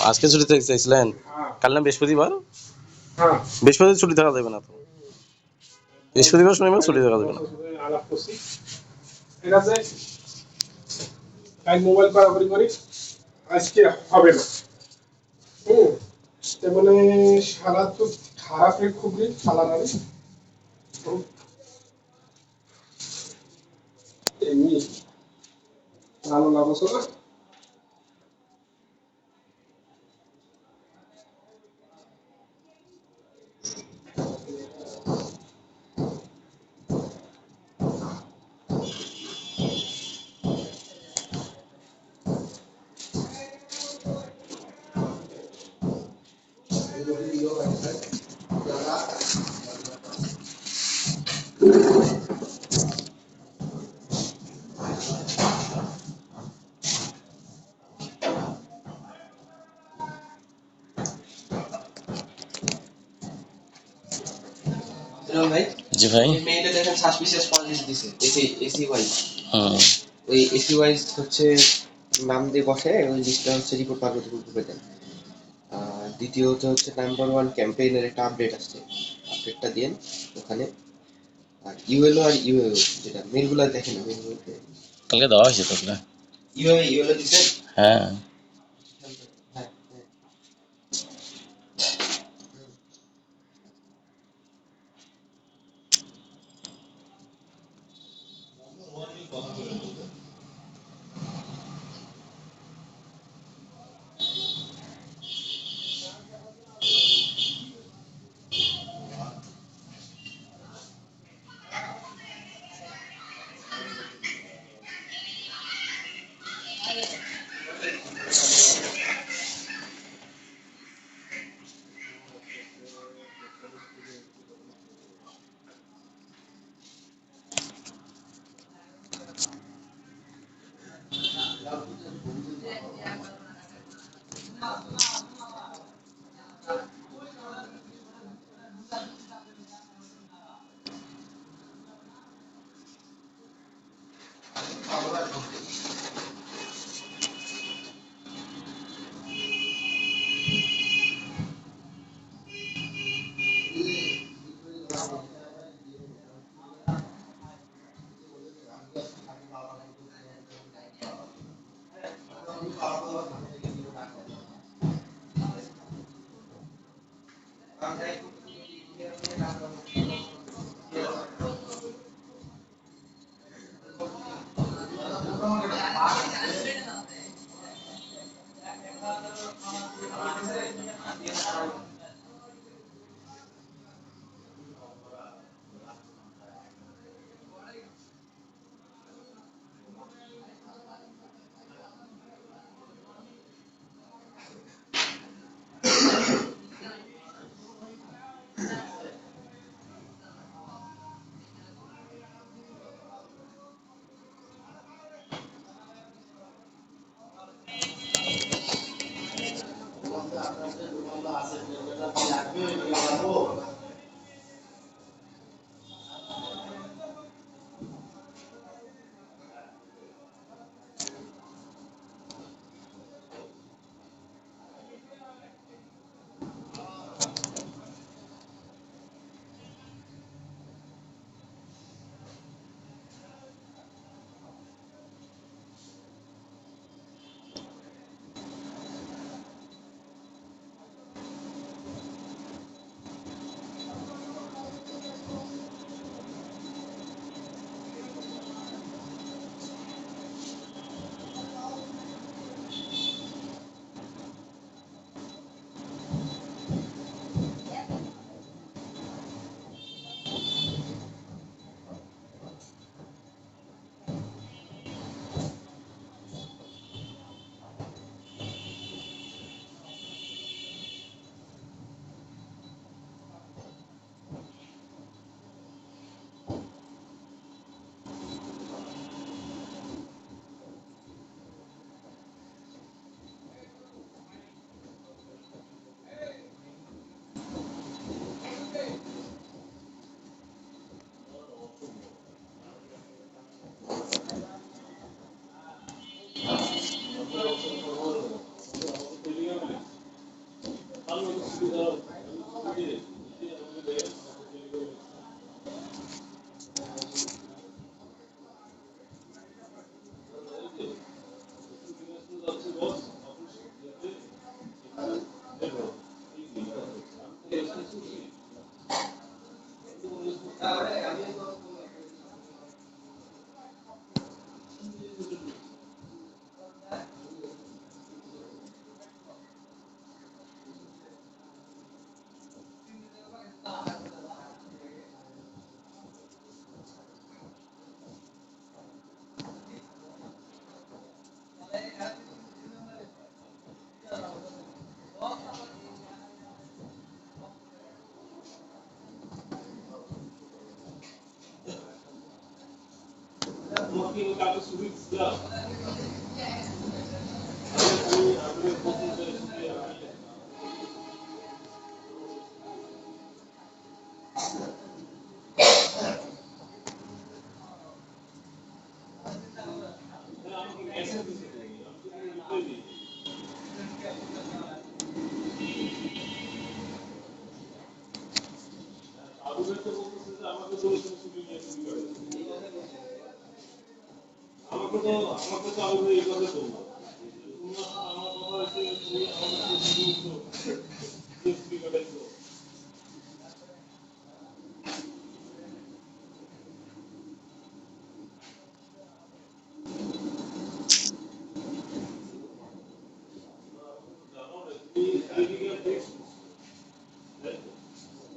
আজকে ছুটি চাইছিলেন? কাল না বৃহস্পতিবার? বৃহস্পতিবার ছুটি থাকা যাবে না তো। বৃহস্পতিবার শনিবার ছুটি থাকা যাবে না। মোবাইল করাকরি করি আজকে হবে না। মানে সারা তো খারাপের খুবই সালার এমনি ভালো লাগছে না। ভাই জি ভাই। মেইলে দেখেন সাসপিসিয়াস পজিটিভ দিছে এসি ওয়াইজ। ওই এসি ওয়াইজ হচ্ছে নাম দিয়ে বসে ওই লিস্টটা হচ্ছে রিপোর্ট পারবো গ্রুপে দেন। দ্বিতীয়ত হচ্ছে নাম্বার 1 ক্যাম্পেইনের একটা আপডেট আসছে, আপডেটটা দিন ওখানে। আর ইউএলও আর ইউএও যেটা মেলগুলো দেখেন না, মেলগুলোতে কালকে দেওয়া হয়েছে তো না? ইউএলও দিছেন? হ্যাঁ। হ্যাঁ।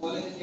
বলে যে